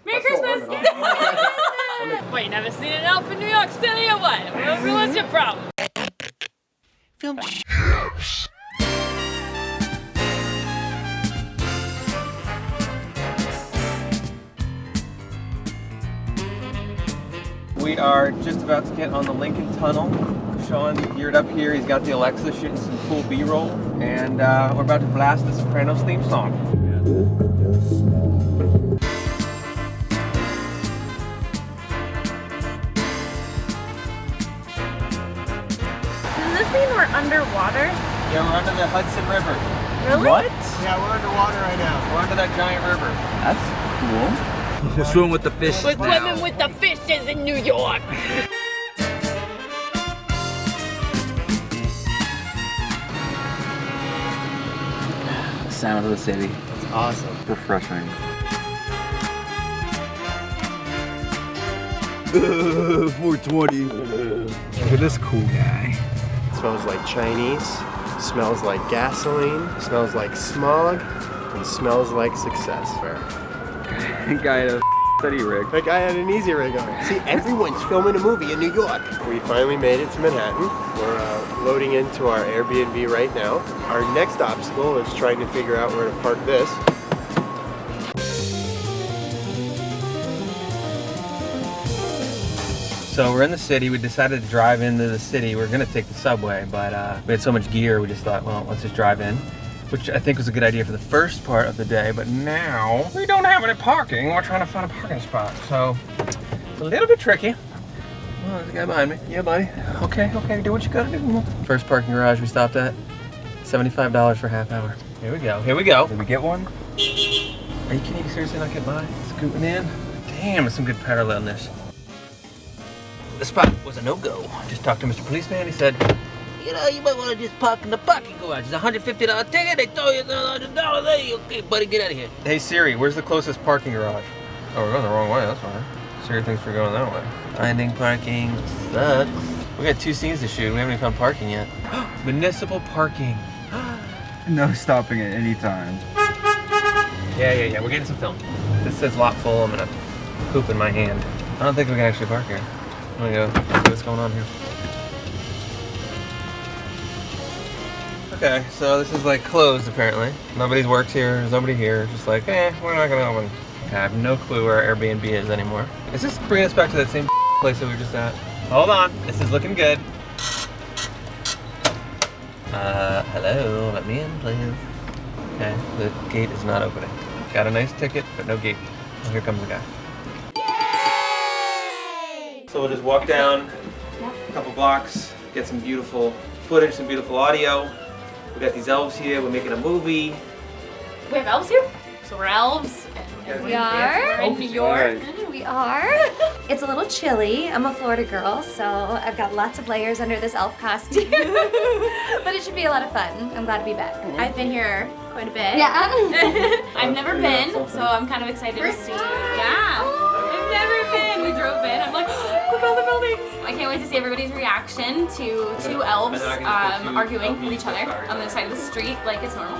Merry Christmas! What, you never seen an elf in New York City or what? What's your problem? Film. We are just about to get on the Lincoln Tunnel. Sean's geared up here. He's got the Alexa shooting some cool B-roll, and we're about to blast the Sopranos theme song. Does this mean we're underwater? Yeah, we're under the Hudson River. Really? What? Yeah, we're underwater right now. We're under that giant river. That's cool. We're swimming with the fish. We're swimming with the fishes in New York. The sound of the city. It's awesome. Refreshing. 420. Look at this cool guy. It smells like Chinese, smells like gasoline, smells like smog, and smells like success. Guy at a study rig. That guy had an easy rig on. See, everyone's filming a movie in New York. We finally made it to Manhattan. We're loading into our Airbnb right now. Our next obstacle is trying to figure out where to park this. So we're in the city. We decided to drive into the city. We were gonna take the subway, but we had so much gear, we just thought, well, let's just drive in. Which I think was a good idea for the first part of the day, but now we don't have any parking. We're trying to find a parking spot, so it's a little bit tricky. Oh, there's a guy behind me. Yeah, buddy. Okay, do what you gotta do. First parking garage we stopped at, $75 for half hour. Here we go. Did we get one? Are you kidding? You seriously not get by? Scooting in? Damn, there's some good paralleleness. The spot was a no-go. Just talked to Mr. Policeman. He said, you know, you might want to just park in the parking garage. It's a $150 ticket. They told you it's $100. Hey, okay, buddy, get out of here. Hey, Siri, where's the closest parking garage? Oh, we're going the wrong way. That's fine. Siri thinks we're going that way. Finding parking sucks. We got 2 scenes to shoot. We haven't even found parking yet. Municipal parking. No stopping at any time. Yeah. We're getting some film. This says lot full. I'm gonna poop in my hand. I don't think we can actually park here. I'm gonna go see what's going on here. Okay, so this is like closed apparently. Nobody's worked here, there's nobody here. Just like, we're not gonna open. I have no clue where our Airbnb is anymore. Is this bringing us back to that same place that we were just at? Hold on, this is looking good. Hello, let me in please. Okay, the gate is not opening. Got a nice ticket, but no gate. Oh, here comes the guy. So we'll just walk down a couple blocks, get some beautiful footage, some beautiful audio. We got these elves here, we're making a movie. We have elves here? So we're elves. We are in New York. We are. It's a little chilly. I'm a Florida girl, so I've got lots of layers under this elf costume. But it should be a lot of fun. I'm glad to be back. I've been here quite a bit. Yeah. I've never been, so I'm kind of excited to see. Yeah. I've never been. We drove in. I'm like, look at all the buildings. I can't wait to see everybody's reaction to 2 elves arguing with each other on the side of the street like it's normal.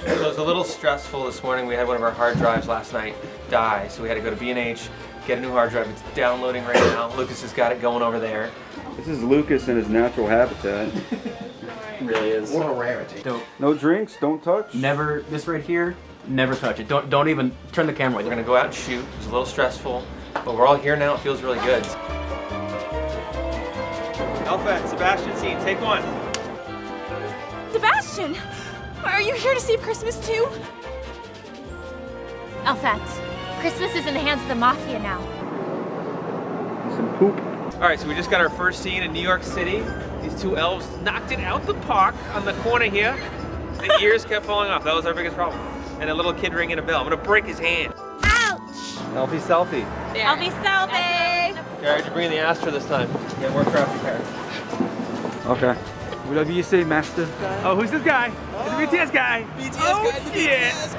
So it was a little stressful this morning. We had one of our hard drives last night die, so we had to go to B&H, get a new hard drive. It's downloading right now. Lucas has got it going over there. This is Lucas in his natural habitat. It really is. What a rarity. No drinks, don't touch. Never, this right here, never touch it. Don't even turn the camera. We're gonna go out and shoot. It's a little stressful, but we're all here now. It feels really good. Elfette, Sebastian scene, take 1. Sebastian, are you here to save Christmas too? Elfette, Christmas is in the hands of the Mafia now. Some poop. All right, so we just got our first scene in New York City. These 2 elves knocked it out the park on the corner here. The ears kept falling off. That was our biggest problem. And a little kid ringing a bell. I'm gonna break his hand. Ouch! Elfie selfie. Elfie selfie! Garrett, you're bringing the Astra this time. Yeah, more crafty carrots. Okay. Whatever you say, master. Oh, who's this guy? It's a BTS guy. BTS guy. BTS.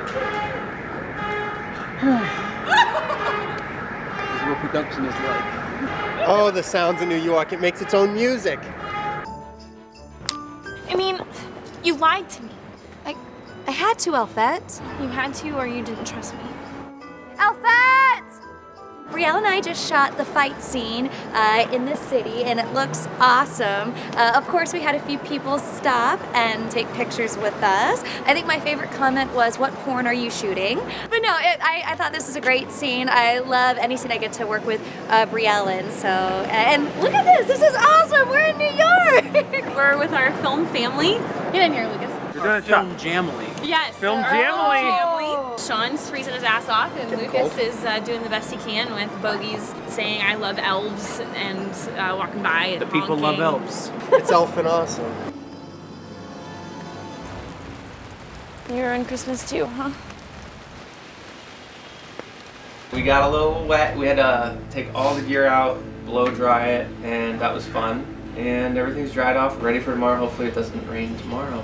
This is what production is like. Oh, the sounds of New York. It makes its own music. I mean, you lied to me. I had to, Elfette. You had to, or you didn't trust me. Elfette! Brielle and I just shot the fight scene in this city, and it looks awesome. Of course, we had a few people stop and take pictures with us. I think my favorite comment was, "What porn are you shooting?" But no, I thought this was a great scene. I love any scene I get to work with Brielle in. So, and look at this. This is awesome. We're in New York. We're with our film family. Get in here, Lucas. You're doing a Film Jamily. Yes. Film our Jamily. family. Sean's freezing his ass off, and Lucas is doing the best he can with bogeys, saying "I love elves" and walking by and The people love honking. elves. It's elfin' awesome. You're on Christmas too, huh? We got a little wet. We had to take all the gear out, blow dry it, and that was fun. And everything's dried off, ready for tomorrow. Hopefully it doesn't rain tomorrow.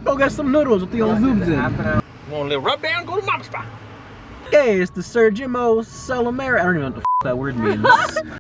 Go get some noodles with the old zoobs in. Want a little rub down? Go to Mama's spot. Okay, it's the Sir Jimmo Salamera. I don't even know what the f that word means.